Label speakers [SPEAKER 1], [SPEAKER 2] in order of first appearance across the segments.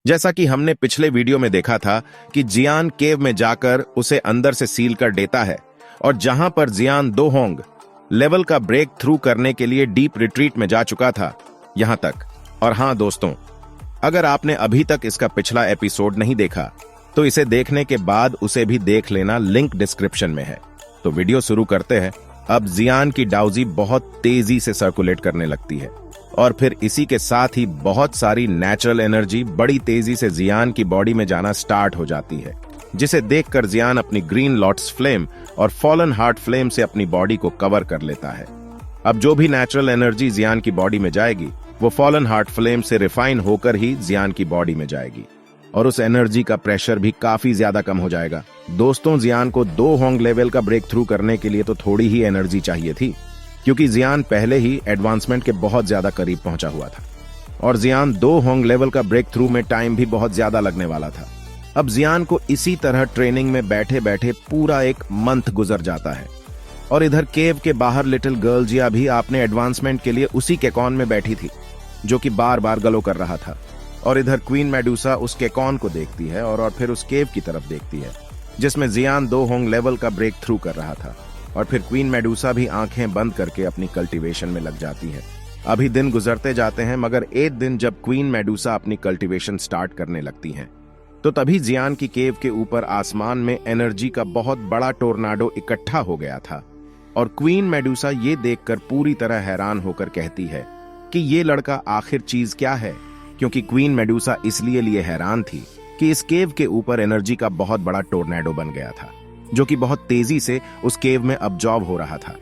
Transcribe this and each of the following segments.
[SPEAKER 1] जैसा कि हमने पिछले वीडियो में देखा था कि जियान केव में जाकर उसे अंदर से सील कर देता है और जहां पर जियान दोहोंग लेवल का ब्रेक थ्रू करने के लिए डीप रिट्रीट में जा चुका था, यहां तक। और हां दोस्तों, अगर आपने अभी तक इसका पिछला एपिसोड नहीं देखा तो इसे देखने के बाद उसे भी देख लेना, लिंक डिस्क्रिप्शन में है। तो वीडियो शुरू करते हैं। अब जियान की डाउजी बहुत तेजी से सर्कुलेट करने लगती है और फिर इसी के साथ ही बहुत सारी नेचुरल एनर्जी बड़ी तेजी से जियान की बॉडी में जाना स्टार्ट हो जाती है, जिसे देखकर जियान अपनी ग्रीन लॉटस फ्लेम और फॉलन हार्ट फ्लेम से अपनी बॉडी को कवर कर लेता है। अब जो भी नेचुरल एनर्जी जियान की बॉडी में जाएगी वो फॉलन हार्ट फ्लेम से रिफाइन होकर ही जियान की बॉडी में जाएगी और उस एनर्जी का प्रेशर भी काफी ज्यादा कम हो जाएगा। दोस्तों, जियान को दोहोंग लेवल का ब्रेक थ्रू करने के लिए तो थोड़ी ही एनर्जी चाहिए थी, क्योंकि जियान पहले ही एडवांसमेंट के बहुत ज्यादा करीब पहुंचा हुआ था और जियान दोहोंग लेवल का ब्रेक थ्रू में टाइम भी बहुत ज्यादा लगने वाला था। अब जियान को इसी तरह ट्रेनिंग में बैठे बैठे पूरा एक मंथ गुजर जाता है और इधर केव के बाहर लिटिल गर्ल जिया भी आपने एडवांसमेंट के लिए उसी केकॉन में बैठी थी जो कि बार बार गलो कर रहा था। और इधर क्वीन मेडुसा उस केकॉन को देखती है और फिर उस केव की तरफ देखती है जिसमें जियान दोहोंग लेवल का ब्रेक थ्रू कर रहा था। और फिर क्वीन मेडुसा भी आंखें बंद करके अपनी कल्टीवेशन में लग जाती है। अभी दिन गुजरते जाते हैं, मगर एक दिन जब क्वीन मेडुसा अपनी कल्टीवेशन स्टार्ट करने लगती हैं, तो तभी जियान की केव के ऊपर आसमान में एनर्जी का बहुत बड़ा टोर्नाडो इकट्ठा हो गया था। और क्वीन मेडुसा ये देखकर पूरी तरह हैरान होकर कहती है कि ये लड़का आखिर चीज क्या है, क्योंकि क्वीन मेडुसा इसलिए लिए हैरान थी कि इस केव के ऊपर एनर्जी का बहुत बड़ा टोर्नेडो बन गया था जो कि बहुत तेजी से उस केव में अब्जॉर्ब हो रहा था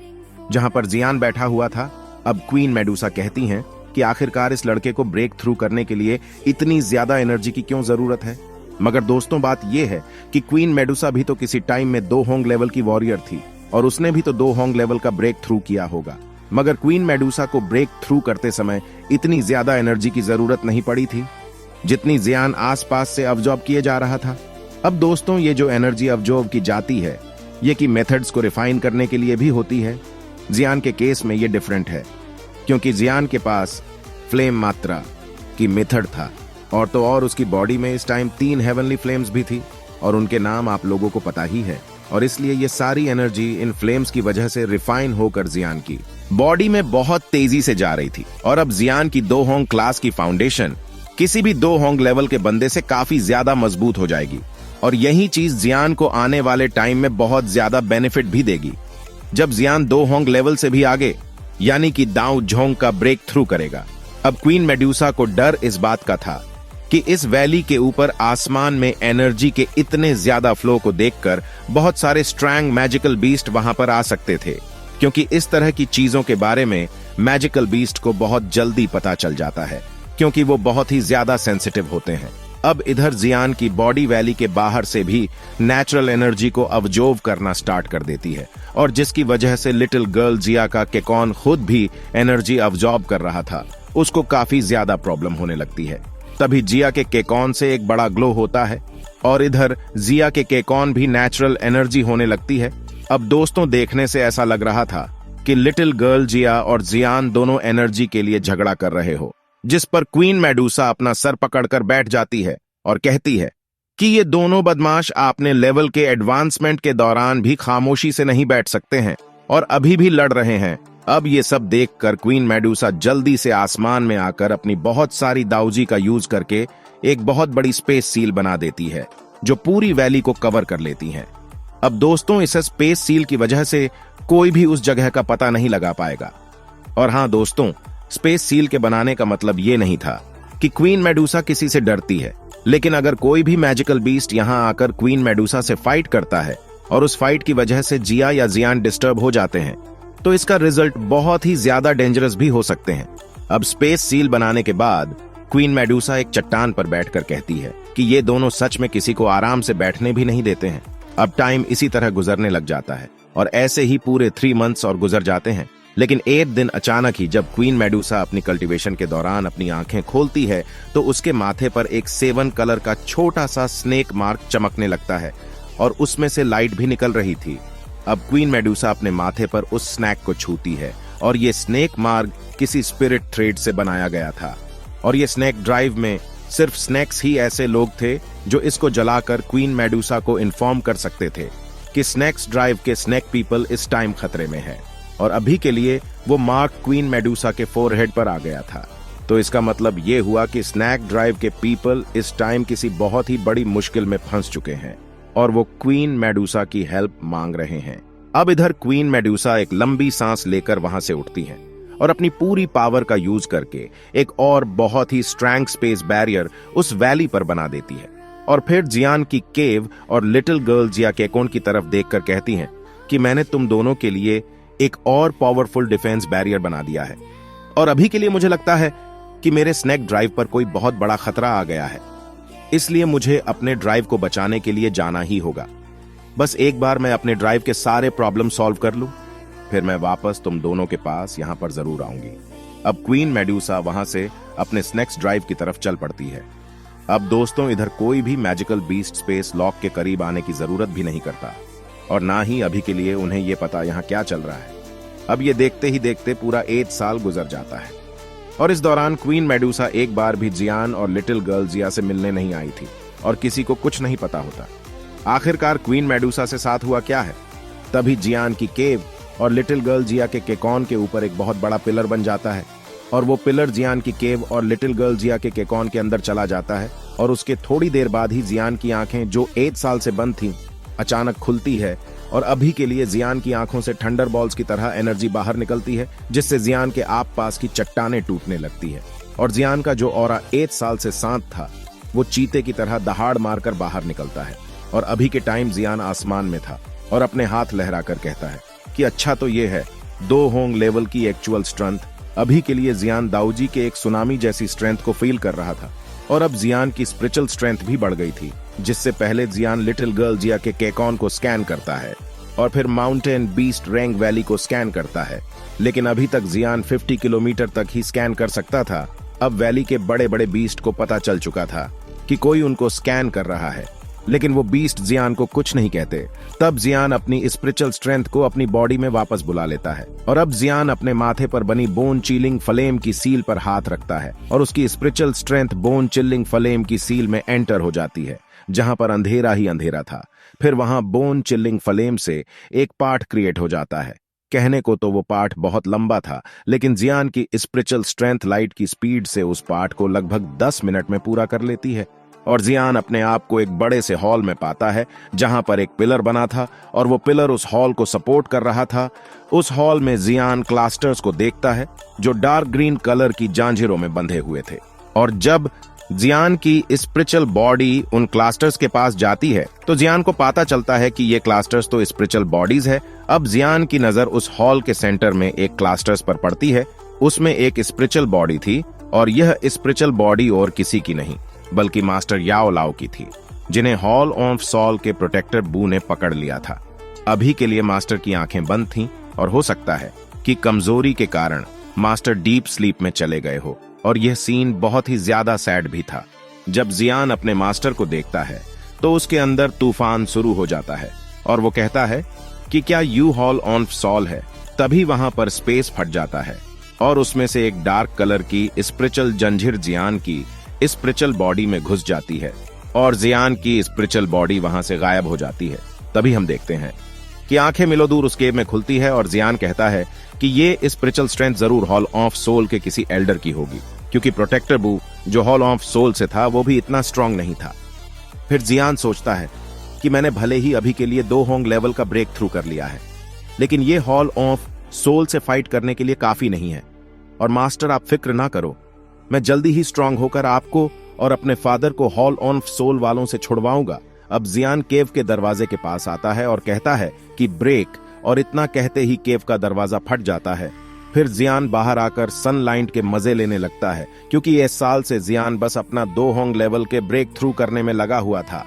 [SPEAKER 1] जहां पर जियान बैठा हुआ था। अब क्वीन मेडुसा कहती हैं कि आखिरकार इस लड़के को ब्रेक थ्रू करने के लिए इतनी ज्यादा एनर्जी की क्यों जरूरत है। मगर दोस्तों, बात यह है कि क्वीन मेडुसा भी तो किसी टाइम में दोहोंग लेवल की वॉरियर थी और उसने भी तो दोहोंग लेवल का ब्रेक थ्रू किया होगा। मगर क्वीन मेडुसा को ब्रेक थ्रू करते समय इतनी ज्यादा एनर्जी की जरूरत नहीं पड़ी थी जितनी जियान आसपास से अब्जॉर्ब किए जा रहा था। अब दोस्तों, ये जो एनर्जी अब्जॉर्ब की जाती है ये कि मेथड्स को रिफाइन करने के लिए भी होती है। जियान के केस में ये डिफरेंट है, क्योंकि जियान के पास फ्लेम मात्रा की मेथड था और तो और उसकी बॉडी में इस टाइम 3 हेवनली फ्लेम्स भी थी और उनके नाम आप लोगों को पता ही है। और इसलिए ये सारी एनर्जी इन फ्लेम्स की वजह से रिफाइन होकर जियान की बॉडी में बहुत तेजी से जा रही थी। और अब जियान की दोहोंग क्लास की फाउंडेशन किसी भी दोहोंग लेवल के बंदे से काफी ज्यादा मजबूत हो जाएगी और यही चीज जियान को आने वाले टाइम में बहुत ज्यादा बेनिफिट भी देगी जब जियान दोहोंग लेवल से भी आगे यानी कि दाऊ झोंग का ब्रेक थ्रू करेगा। अब क्वीन मेडुसा को डर इस बात का था कि इस वैली के ऊपर आसमान में एनर्जी के इतने ज्यादा फ्लो को देखकर बहुत सारे स्ट्रॉन्ग मैजिकल बीस्ट वहां पर आ सकते थे, क्योंकि इस तरह की चीजों के बारे में मैजिकल बीस्ट को बहुत जल्दी पता चल जाता है, क्योंकि वो बहुत ही ज्यादा सेंसिटिव होते हैं। अब इधर जियान की बॉडी वैली के बाहर से भी नेचुरल एनर्जी को अब्जॉर्ब करना स्टार्ट कर देती है और जिसकी वजह से लिटिल गर्ल जिया का केकॉन खुद भी एनर्जी अब्जॉर्ब कर रहा था, उसको काफी ज्यादा प्रॉब्लम होने लगती है। तभी जिया के केकॉन से एक बड़ा ग्लो होता है और इधर जिया के केकॉन भी नेचुरल एनर्जी होने लगती है। अब दोस्तों, देखने से ऐसा लग रहा था कि लिटिल गर्ल जिया और जियान दोनों एनर्जी के लिए झगड़ा कर रहे हो, जिस पर क्वीन मेडुसा अपना सर पकड़कर बैठ जाती है और कहती है कि ये दोनों बदमाश आपने लेवल के एडवांसमेंट के दौरान भी खामोशी से नहीं बैठ सकते हैं और अभी भी लड़ रहे हैं। अब ये सब देखकर क्वीन मेडुसा जल्दी से आसमान में आकर अपनी बहुत सारी दाऊजी का यूज करके एक बहुत बड़ी स्पेस सील बना देती है जो पूरी वैली को कवर कर लेती है। अब दोस्तों, इस स्पेस सील की वजह से कोई भी उस जगह का पता नहीं लगा पाएगा। और हाँ दोस्तों, स्पेस सील के बनाने का मतलब ये नहीं था कि क्वीन मेडुसा किसी से डरती है, लेकिन अगर कोई भी मैजिकल बीस्ट यहाँ आकर क्वीन मेडुसा से फाइट करता है और उस फाइट की वजह से जिया या जियान डिस्टर्ब हो जाते हैं तो इसका रिजल्ट बहुत ही ज्यादा डेंजरस भी हो सकते हैं। अब स्पेस सील बनाने के बाद क्वीन मेडुसा एक चट्टान पर बैठकर कहती है कि ये दोनों सच में किसी को आराम से बैठने भी नहीं देते हैं। अब टाइम इसी तरह गुजरने लग जाता है और ऐसे ही पूरे 3 मंथ्स और गुजर जाते हैं। लेकिन एक दिन अचानक ही जब क्वीन मेडुसा अपनी कल्टीवेशन के दौरान अपनी आंखें खोलती है तो उसके माथे पर एक 7 कलर का छोटा सा स्नेक मार्क चमकने लगता है और उसमें से लाइट भी निकल रही थी। अब क्वीन मेडुसा अपने माथे पर उस स्नैक को छूती है और ये स्नेक मार्क किसी स्पिरिट थ्रेड से बनाया गया था और ये स्नेक ड्राइव में सिर्फ स्नेक्स ही ऐसे लोग थे जो इसको जलाकर क्वीन मेडूसा को इन्फॉर्म कर सकते थे कि स्नेक्स ड्राइव के स्नेक पीपल इस टाइम खतरे में है, और अभी के लिए वो मार्क क्वीन मेडूसा के फोरहेड पर आ गया था। तो इसका मतलब ये हुआ कि स्नैक ड्राइव के पीपल इस टाइम किसी बहुत ही बड़ी मुश्किल में फंस चुके हैं और वो क्वीन मेडूसा की हेल्प मांग रहे हैं। अब इधर क्वीन मेडूसा एक लंबी सांस लेकर वहां से उठती हैं और अपनी पूरी पावर का यूज करके एक और बहुत ही स्ट्रॉन्ग स्पेस बैरियर उस वैली पर बना देती है, और फिर जियान की केव और लिटिल गर्ल जिया केकोन की तरफ देखकर कहती हैं कि मैंने तुम दोनों के लिए एक और पावरफुल डिफेंस बैरियर बना दिया है, और अभी के लिए मुझे लगता है कि मेरे स्नैक ड्राइव पर कोई बहुत बड़ा खतरा आ गया है, इसलिए मुझे अपने ड्राइव को बचाने के लिए जाना ही होगा। बस एक बार मैं अपने ड्राइव के सारे प्रॉब्लम सॉल्व कर लूं, फिर मैं वापस तुम दोनों के पास यहां पर जरूर आऊंगी। अब क्वीन मेडूसा वहां से अपने स्नेक्स ड्राइव की तरफ चल पड़ती है। अब दोस्तों, इधर कोई भी मैजिकल बीस्ट स्पेस लॉक के करीब आने की जरूरत भी नहीं करता, और ना ही अभी के लिए उन्हें यह पता यहां क्या चल रहा है। अब ये देखते ही देखते पूरा 8 साल गुजर जाता है, और इस दौरान क्वीन मेडूसा एक बार भी जियान और लिटिल गर्ल जिया से मिलने नहीं आई थी, और किसी को कुछ नहीं पता होता। आखिरकार क्वीन मेडूसा से साथ हुआ क्या है? तभी जियान की केव और लिटिल गर्ल जिया के केकॉन के ऊपर एक बहुत बड़ा पिलर बन जाता है, और वो पिलर जियान की केव और लिटिल गर्ल जिया के केकॉन के अंदर चला जाता है, और उसके थोड़ी देर बाद ही जियान की आंखें जो 8 साल से बंद थीं अचानक खुलती है, और अभी के लिए जियान की आंखों से थंडर बॉल्स की तरह एनर्जी बाहर निकलती है, जिससे जियान के आप पास की चट्टानें टूटने लगती है, और जियान का जो ऑरा 8 साल से शांत था वो चीते की तरह दहाड़ मारकर बाहर निकलता है। और अभी के टाइम जियान आसमान में था और अपने हाथ लहराकर कहता है कि अच्छा तो ये है 2 होंग लेवल की एक्चुअल स्ट्रेंथ। अभी के लिए जियान दाऊजी के एक सुनामी जैसी स्ट्रेंथ को फील कर रहा था, और अब जियान की स्पिरिचुअल स्ट्रेंथ भी बढ़ गई थी, जिससे पहले जियान लिटिल गर्ल जिया के केकॉन को स्कैन करता है और फिर माउंटेन बीस्ट रेंग वैली को स्कैन करता है। लेकिन अभी तक जियान 50 किलोमीटर तक ही स्कैन कर सकता था। अब वैली के बड़े बड़े बीस्ट को पता चल चुका था कि कोई उनको स्कैन कर रहा है, लेकिन वो बीस्ट जियान को कुछ नहीं कहते। तब जियान अपनी स्पिरिचुअल स्ट्रेंथ को अपनी बॉडी में वापस बुला लेता है, और अब जियान अपने माथे पर बनी बोन चिलिंग फ्लेम की सील पर हाथ रखता है, और उसकी spiritual strength bone chilling flame की सील में एंटर हो जाती है, जहां पर अंधेरा ही अंधेरा था। फिर वहां बोन चिलिंग फ्लेम से एक पार्ट क्रिएट हो जाता है। कहने को तो वो पार्ट बहुत लंबा था, लेकिन जियान की स्पिरिचुअल स्ट्रेंथ लाइट की स्पीड से उस पार्ट को लगभग 10 मिनट में पूरा कर लेती है, और जियान अपने आप को एक बड़े से हॉल में पाता है जहां पर एक पिलर बना था, और वो पिलर उस हॉल को सपोर्ट कर रहा था। उस हॉल में जियान क्लास्टर्स को देखता है जो डार्क ग्रीन कलर की जांजीरों में बंधे हुए थे, और जब जियान की स्पिरिचुअल बॉडी उन क्लास्टर्स के पास जाती है तो जियान को पता चलता है कि ये क्लास्टर्स तो स्पिरिचुअल बॉडीज है। अब जियान की नजर उस हॉल के सेंटर में एक क्लास्टर्स पर पड़ती है। उसमें एक स्पिरिचुअल बॉडी थी, और यह स्पिरिचुअल बॉडी और किसी की नहीं बल्कि मास्टर याओ लाओ की थी, जिन्हें हॉल ऑफ सॉल के प्रोटेक्टर बू ने पकड़ लिया था। अभी के लिए मास्टर की आंखें बंद थीं, और हो सकता है कि कमजोरी के कारण मास्टर डीप स्लीप में चले गए हो, और यह सीन बहुत ही ज्यादा सैड भी था। जब जियान अपने मास्टर को देखता है तो उसके अंदर तूफान शुरू हो जाता है, और वो कहता है कि क्या यू हॉल ऑफ सॉल है। तभी वहां पर स्पेस फट जाता है, और उसमें से एक डार्क कलर की स्पिरिचुअल जंजीर जियान की स्पिरिचुअल बॉडी में घुस जाती है, और जियान की स्पिरिचुअल बॉडी वहां से गायब हो जाती है। तभी हम देखते हैं कि आंखें मिलो दूर उस केव में खुलती है, और जियान कहता है कि ये स्पिरिचुअल स्ट्रेंथ जरूर हॉल ऑफ सोल के किसी एल्डर की होगी, क्योंकि प्रोटेक्टर बू जो हॉल ऑफ सोल से था वो भी इतना स्ट्रांग नहीं था। फिर जियान सोचता है कि मैंने भले ही अभी के लिए 2 होंग लेवल का ब्रेक थ्रू कर लिया है, लेकिन ये हॉल ऑफ सोल से फाइट करने के लिए काफी नहीं है, और मास्टर आप फिक्र ना करो, मैं जल्दी ही स्ट्रांग होकर आपको और अपने फादर को हॉल ऑफ सोल वालों से छुड़वाऊंगा। अब जियान केव के दरवाजे के पास आता है और कहता है कि ब्रेक, और इतना कहते ही केव का दरवाजा फट जाता है। फिर जियान बाहर आकर सनलाइट के मजे लेने लगता है, क्योंकि इस साल से जियान बस अपना 2 होंग लेवल के ब्रेक थ्रू करने में लगा हुआ था।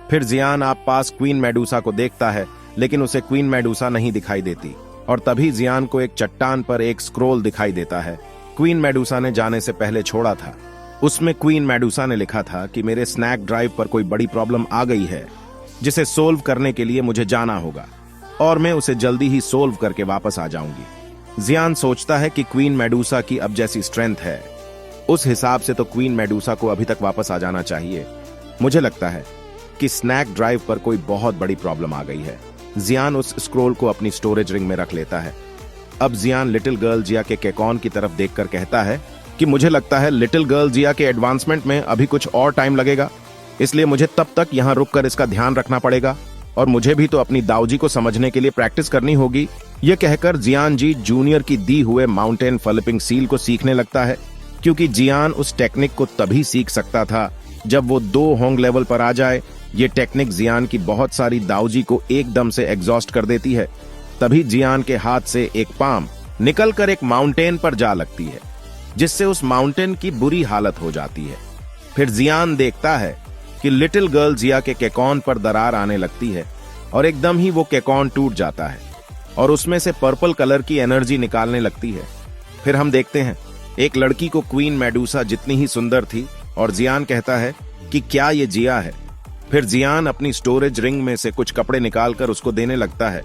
[SPEAKER 1] फिर जियान आप पास क्वीन मेडूसा को देखता है, लेकिन उसे क्वीन मेडूसा नहीं दिखाई देती, और तभी जियान को एक चट्टान पर एक स्क्रोल दिखाई देता है। क्वीन मेडूसा ने जाने से पहले छोड़ा था। उसमें क्वीन मेडूसा ने लिखा था कि मेरे स्नैक ड्राइव पर कोई बड़ी प्रॉब्लम आ गई है, जिसे सोल्व करने के लिए मुझे जाना होगा, और मैं उसे जल्दी ही सोल्व करके वापस आ जाऊंगी। जियान सोचता है कि क्वीन मेडूसा की अब जैसी स्ट्रेंथ है उस हिसाब से तो क्वीन मेडूसा को अभी तक वापस आ जाना चाहिए। मुझे लगता है कि स्नैक ड्राइव पर कोई बहुत बड़ी प्रॉब्लम आ गई है। जियान उस स्क्रोल को अपनी स्टोरेज रिंग में रख लेता है। अब जियान लिटिल गर्ल जिया के केकॉन की तरफ देखकर कहता है कि मुझे लगता है लिटिल गर्ल जिया के एडवांसमेंट में अभी कुछ और टाइम लगेगा, इसलिए मुझे तब तक यहाँ रुककर इसका ध्यान रखना पड़ेगा और मुझे भी तो अपनी दाऊजी को समझने के लिए प्रैक्टिस करनी होगी। यह कहकर जियान जी जूनियर की दी हुए माउंटेन फ्लिपिंग सील को सीखने लगता है, क्योंकि जियान उस टेक्निक को तभी सीख सकता था जब वो 2 होंग लेवल पर आ जाए। ये टेक्निक जियान की बहुत सारी दाऊजी को एकदम से एग्जॉस्ट कर देती है। तभी जियान के हाथ से एक पाम निकलकर एक माउंटेन पर जा लगती है, जिससे उस माउंटेन की बुरी हालत हो जाती है। फिर जियान देखता है कि लिटिल गर्ल जिया के केकॉन पर दरार आने लगती है और एकदम ही वो केकॉन टूट जाता है और उसमें से पर्पल कलर की एनर्जी निकालने लगती है। फिर हम देखते हैं एक लड़की को क्वीन मेडूसा जितनी ही सुंदर थी और जियान कहता है कि क्या ये जिया है। फिर जियान अपनी स्टोरेज रिंग में से कुछ कपड़े निकालकर उसको देने लगता है।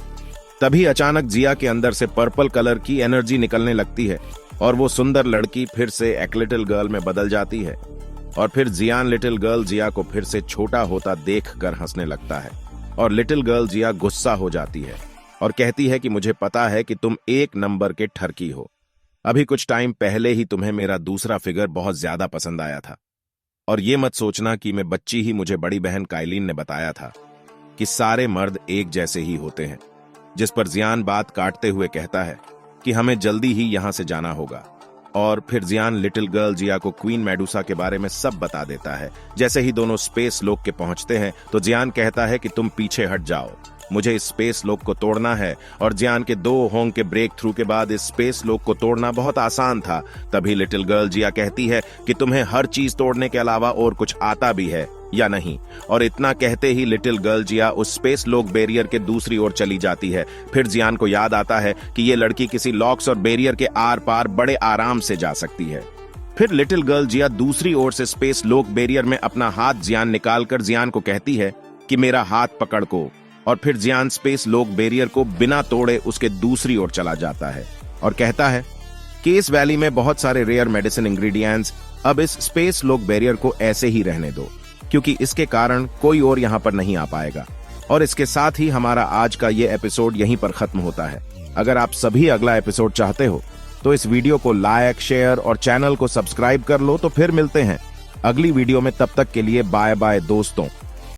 [SPEAKER 1] तभी अचानक जिया के अंदर से पर्पल कलर की एनर्जी निकलने लगती है और वो सुंदर लड़की फिर से एक लिटिल गर्ल में बदल जाती है। और फिर जियान लिटिल गर्ल जिया को फिर से छोटा होता देखकर हंसने लगता है और लिटिल गर्ल जिया गुस्सा हो जाती है और कहती है कि मुझे पता है कि तुम 1 नंबर के ठरकी हो। अभी कुछ टाइम पहले ही तुम्हें मेरा दूसरा फिगर बहुत ज्यादा पसंद आया था और ये मत सोचना कि मैं बच्ची ही मुझे बड़ी बहन काइलिन ने बताया था कि सारे मर्द एक जैसे ही होते हैं। जिस पर जियान बात काटते हुए कहता है कि हमें जल्दी ही यहां से जाना होगा। और फिर जियान लिटिल गर्ल जिया को क्वीन मेडूसा के बारे में सब बता देता है। जैसे ही दोनों स्पेस लोक के पहुंचते हैं तो जियान कहता है कि तुम पीछे हट जाओ, मुझे इस स्पेस लोक को तोड़ना है। और जियान के 2 होंग के ब्रेक थ्रू के बाद इस स्पेस लोक को तोड़ना बहुत आसान था। तभी लिटिल गर्ल जिया कहती है कि तुम्हें हर चीज तोड़ने के अलावा और कुछ आता भी है या नहीं। और इतना कहते ही लिटिल गर्ल जिया उस स्पेस लोक बैरियर के दूसरी ओर चली जाती है। फिर जियान को याद आता है कि ये लड़की किसी लॉक्स और बैरियर के आर पार बड़े आराम से जा सकती है। फिर लिटिल गर्ल जिया दूसरी ओर से स्पेस लोक बैरियर में अपना हाथ जियान निकालकर जियान को कहती है कि मेरा हाथ पकड़ को। और फिर जियान स्पेस लोक बैरियर को बिना तोड़े उसके दूसरी ओर चला जाता है और कहता है कि इस वैली में बहुत सारे रेयर मेडिसिन इंग्रेडिएंट्स, अब इस स्पेस लोक बैरियर को ऐसे ही रहने दो, क्योंकि इसके कारण कोई और यहां पर नहीं आ पाएगा। और इसके साथ ही हमारा आज का ये एपिसोड यहीं पर खत्म होता है। अगर आप सभी अगला एपिसोड चाहते हो तो इस वीडियो को लाइक, शेयर और चैनल को सब्सक्राइब कर लो। तो फिर मिलते हैं अगली वीडियो में, तब तक के लिए बाय बाय दोस्तों।